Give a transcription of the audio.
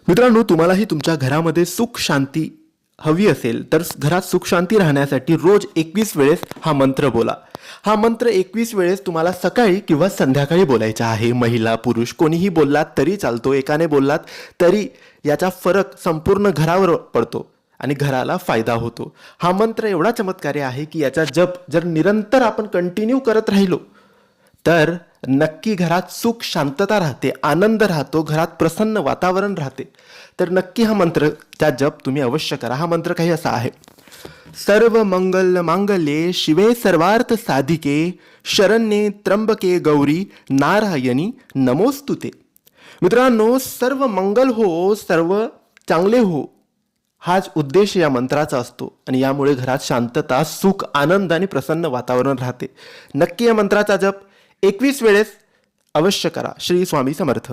मित्रांनो, तुम्हालाही तुमच्या घरामध्ये सुख शांती हवी असेल तर घरात सुख शांती राहण्यासाठी रोज 21 वेळेस हा मंत्र बोला. हा मंत्र 21 वेळेस तुम्हाला सकाळी किंवा संध्याकाळी बोलायचा आहे. महिला पुरुष कोणीही बोललात तरी चालतो, एकाने बोललात तरी याचा फरक संपूर्ण घरावर पडतो आणि घराला फायदा होतो. हा मंत्र एवढा चमत्कारी आहे की याचा जप जर निरंतर आपण कंटिन्यू करत राहिलो तर नक्की घरात सुख शांतता राहते, आनंद राहतो, घरात प्रसन्न वातावरण राहते. तर नक्की हा मंत्रचा जप तुम्ही अवश्य करा. हा मंत्र काही असा आहे: सर्व मंगल मांगल्ये शिवे सर्वार्थ साधिके शरण्ये त्र्यंबके गौरी नारायणी नमोस्तुते. मित्रांनो, सर्व मंगल हो, सर्व चांगले हो, हाच उद्देश या मंत्राचा असतो आणि यामुळे घरात शांतता, सुख, आनंद आणि प्रसन्न वातावरण राहते. नक्की या मंत्राचा जप 21 वेळेस अवश्य करा. श्री स्वामी समर्थ.